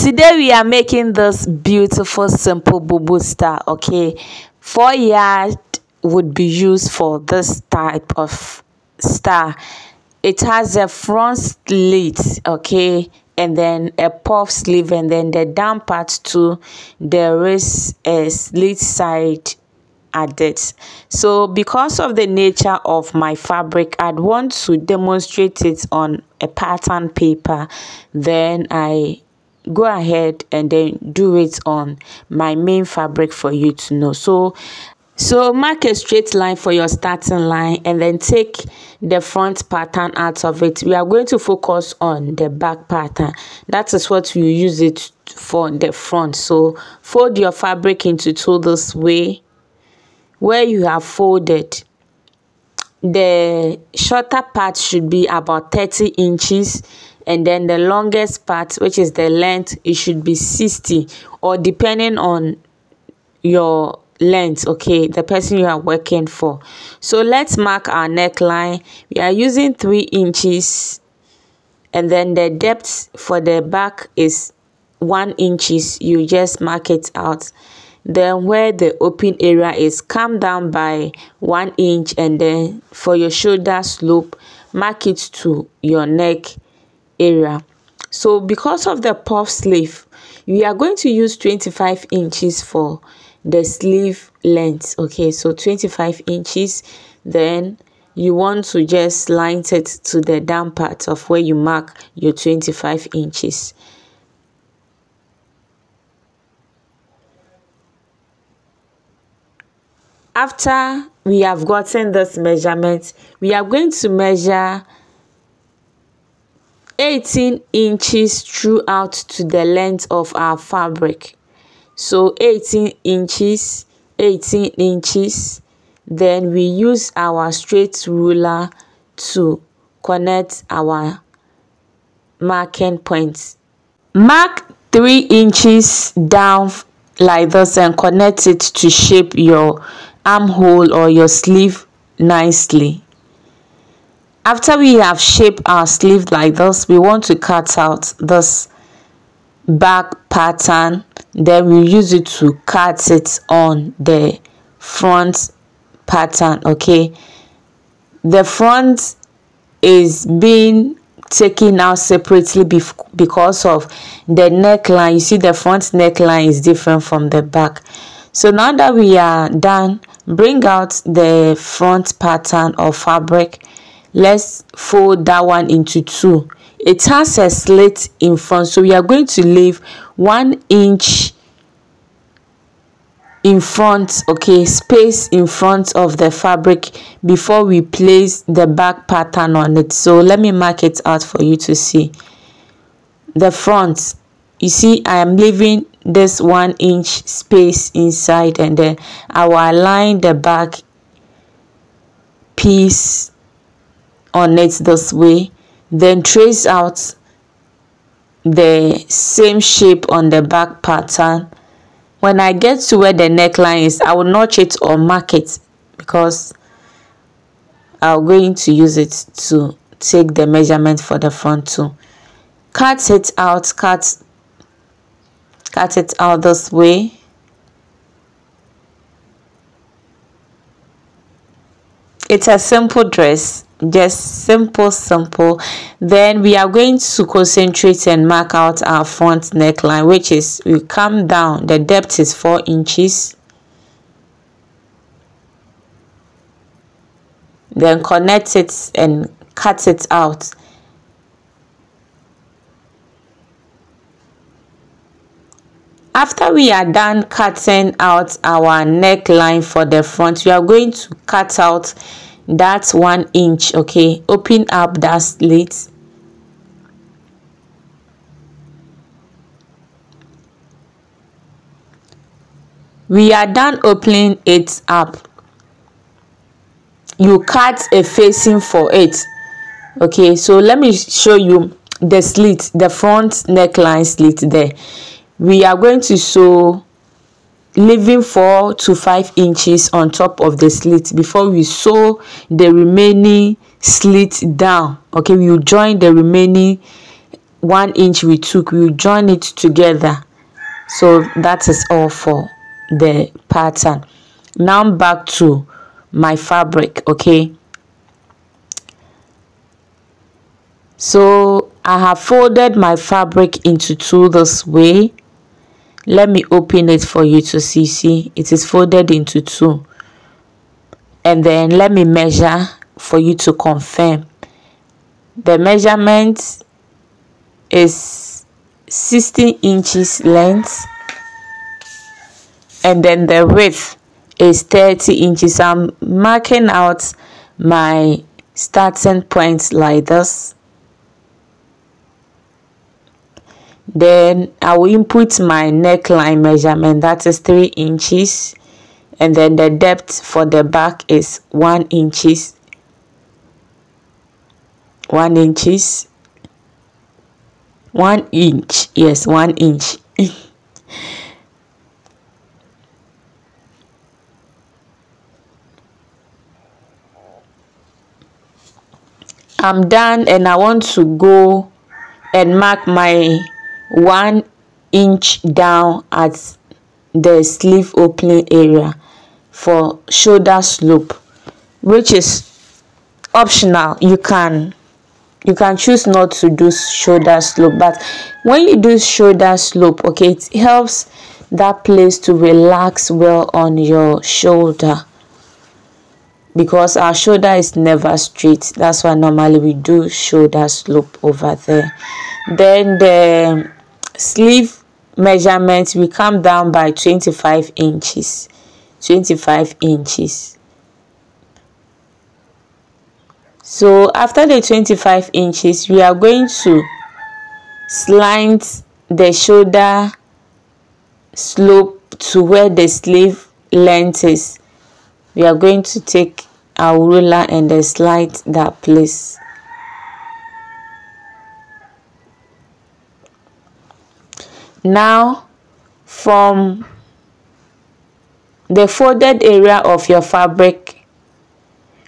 Today we are making this beautiful simple bubu star. Okay, 4 yard would be used for this type of star. It has a front slit, okay, and then a puff sleeve, and then the down part too, there is a slit side added. So because of the nature of my fabric, I'd want to demonstrate it on a pattern paper. Then I go ahead and then do it on my main fabric for you to know. So mark a straight line for your starting line and then take the front pattern out of it. We are going to focus on the back pattern. That is what we use it for, the front. So fold your fabric into two this way. Where you have folded, the shorter part should be about 30 inches, and then the longest part, which is the length, it should be 60, or depending on your length, okay, the person you are working for. So let's mark our neckline. We are using 3 inches, and then the depth for the back is 1 inches. You just mark it out. Then where the open area is, come down by 1 inch, and then for your shoulder slope, mark it to your neck area. So because of the puff sleeve, we are going to use 25 inches for the sleeve length. Okay, so 25 inches. Then you want to just line it to the down part of where you mark your 25 inches. After we have gotten this measurement, we are going to measure 18 inches throughout to the length of our fabric. So 18 inches, 18 inches. Then we use our straight ruler to connect our marking points. Mark 3 inches down like this and connect it to shape your armhole or your sleeve nicely. After we have shaped our sleeve like this, we want to cut out this back pattern. Then we use it to cut it on the front pattern. Okay, the front is being taken out separately because of the neckline. You see, the front neckline is different from the back. So now that we are done, bring out the front pattern of fabric. Let's fold that one into two. It has a slit in front, so we are going to leave 1 inch in front, okay, space in front of the fabric before we place the back pattern on it. So let me mark it out for you to see. The front, you see, I am leaving this 1 inch space inside, and then I will align the back piece on it this way. Then trace out the same shape on the back pattern. When I get to where the neckline is, I will notch it or mark it because I'm going to use it to take the measurement for the front too. Cut it out, cut it out this way. It's a simple dress, just simple. Then we are going to concentrate and mark out our front neckline, which is, we come down, the depth is 4 inches. Then connect it and cut it out. After we are done cutting out our neckline for the front, we are going to cut out that 1 inch, okay, open up that slit. We are done opening it up. You cut a facing for it. Okay, so let me show you the slit, the front neckline slit there. We are going to sew, leaving 4 to 5 inches on top of the slit before we sew the remaining slit down. Okay, we will join the remaining 1 inch we took, we will join it together. So that is all for the pattern. Now back to my fabric. Okay, so I have folded my fabric into 2 this way. Let me open it for you to see. It is folded into 2, and then let me measure for you to confirm. The measurement is 16 inches length, and then the width is 30 inches. I'm marking out my starting point like this. Then I will input my neckline measurement, that is 3 inches, and then the depth for the back is 1 inches. 1 inches. 1 inch, yes, 1 inch. I'm done, and I want to go and mark my 1 inch down at the sleeve opening area for shoulder slope, which is optional. You can choose not to do shoulder slope, but when you do shoulder slope, okay, it helps that place to relax well on your shoulder, because our shoulder is never straight. That's why normally we do shoulder slope over there. Then the sleeve measurement, we come down by 25 inches. 25 inches. So after the 25 inches, we are going to slant the shoulder slope to where the sleeve length is. We are going to take our ruler and then slide that place. Now, from the folded area of your fabric,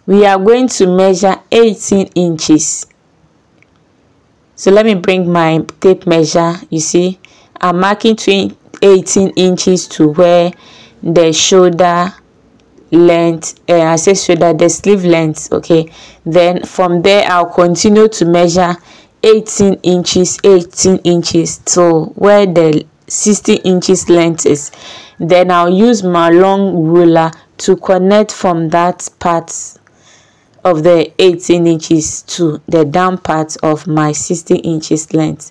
we are going to measure 18 inches. So let me bring my tape measure. You see, I'm marking 18 inches to where the shoulder length, I say shoulder, the sleeve length. Okay, then from there I'll continue to measure 18 inches to where the 60 inches length is. Then I'll use my long ruler to connect from that part of the 18 inches to the down part of my 60 inches length,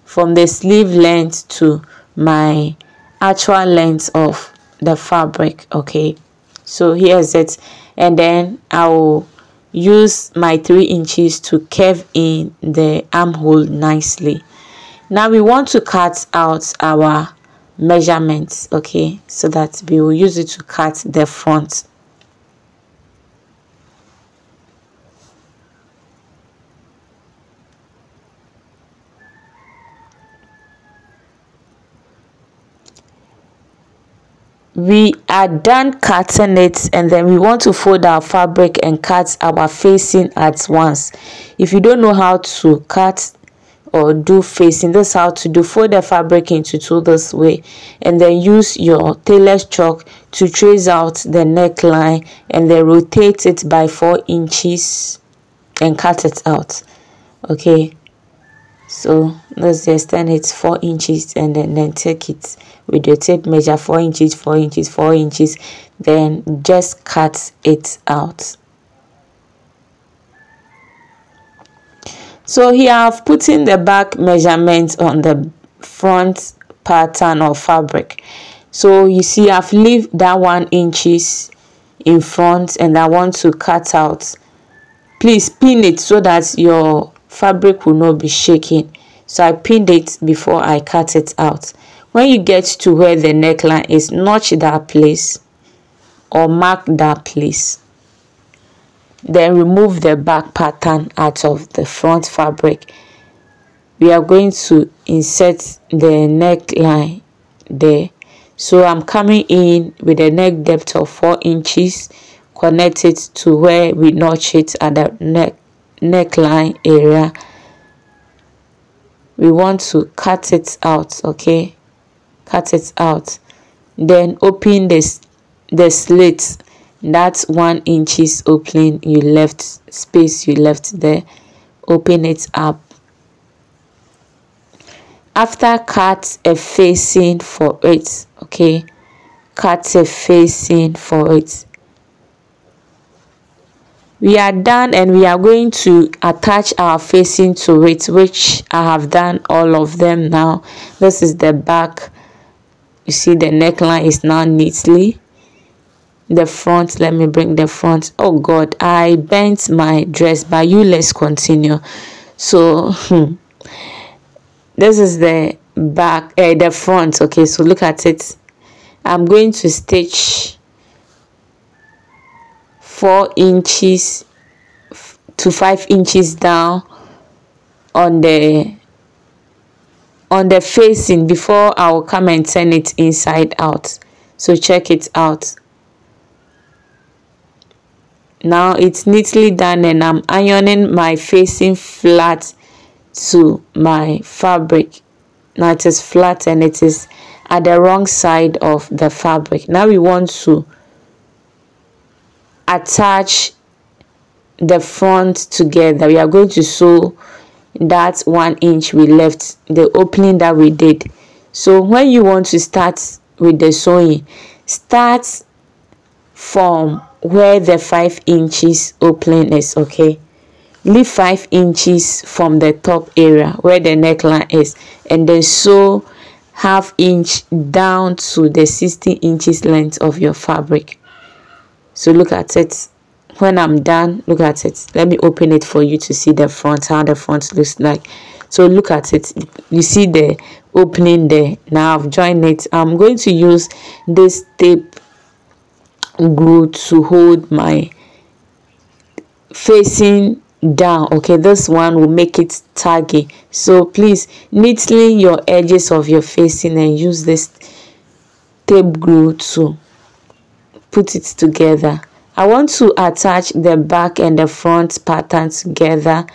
from the sleeve length to my actual length of the fabric. Okay, so here's it, and then I will use my 3 inches to curve in the armhole nicely. Now we want to cut out our measurements, okay, so that we will use it to cut the front. We are done cutting it, and then we want to fold our fabric and cut our facing at once. If you don't know how to cut or do facing, this is how to do. Fold the fabric into 2 this way, and then use your tailor's chalk to trace out the neckline, and then rotate it by 4 inches and cut it out. Okay, so let's just extend it 4 inches, and then take it with your tape measure 4 inches, 4 inches, 4 inches, then just cut it out. So here I've put in the back measurement on the front pattern of fabric. So you see I've left that 1 inches in front, and I want to cut out. Please pin it so that your fabric will not be shaking. So I pinned it before I cut it out. When you get to where the neckline is, notch that place or mark that place. Then remove the back pattern out of the front fabric. We are going to insert the neckline there. So I'm coming in with a neck depth of 4 inches, connect it to where we notch it at the neckline area. we want to cut it out. Okay, cut it out. Then open this the slit, that's 1 inches opening you left, space you left there. Open it up. After, cut a facing for it. Okay, cut a facing for it. We are done, and we are going to attach our facing to it, which I have done all of them now. This is the back. You see the neckline is now neatly. The front, let me bring the front. Oh God, I bent my dress, but you, let's continue. So this is the back, the front. Okay, so look at it. I'm going to stitch 4 inches to 5 inches down on the facing before I will come and turn it inside out. So check it out. Now it's neatly done, and I'm ironing my facing flat to my fabric. Now it is flat and it is at the wrong side of the fabric. Now we want to attach the front together. We are going to sew that 1 inch we left, the opening that we did. So when you want to start with the sewing, start from where the 5 inches opening is. Okay, leave 5 inches from the top area where the neckline is, and then sew ½ inch down to the 60 inches length of your fabric. So look at it. When I'm done, look at it. Let me open it for you to see the front, how the front looks like. So look at it. You see the opening there. Now I've joined it. I'm going to use this tape glue to hold my facing down. Okay, this one will make it taggy. So please neatly your edges of your facing and use this tape glue to put it together. I want to attach the back and the front pattern together.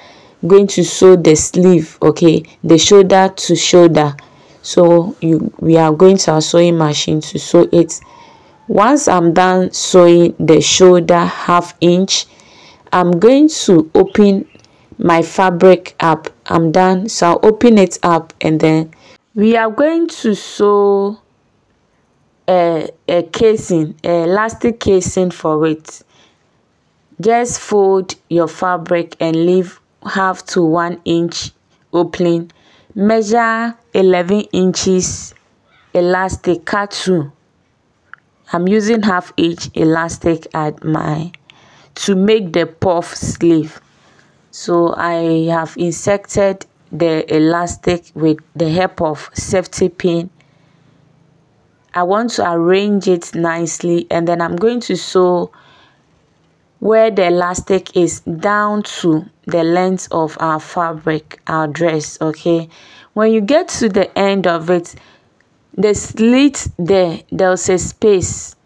I'm going to sew the sleeve, okay, the shoulder to shoulder. So we are going to our sewing machine to sew it. Once I'm done sewing the shoulder ½ inch, I'm going to open my fabric up. I'm done, so I'll open it up, and then we are going to sew a casing, a elastic casing for it. Just fold your fabric and leave ½ to 1 inch opening. Measure 11 inches elastic, cut 2. I'm using ½ inch elastic at my to make the puff sleeve. So I have inserted the elastic with the help of safety pin. I want to arrange it nicely, and then I'm going to sew where the elastic is down to the length of our fabric, our dress. Okay, when you get to the end of it, the slit there's a space,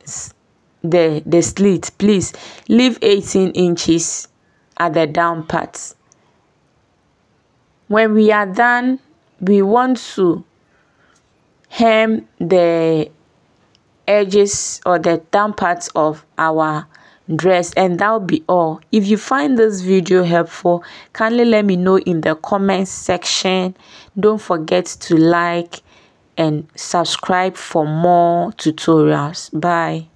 the slit, please leave 18 inches at the down part. When we are done, we want to hem the edges or the down parts of our dress, and that'll be all. If you find this video helpful, kindly let me know in the comments section. Don't forget to like and subscribe for more tutorials. Bye.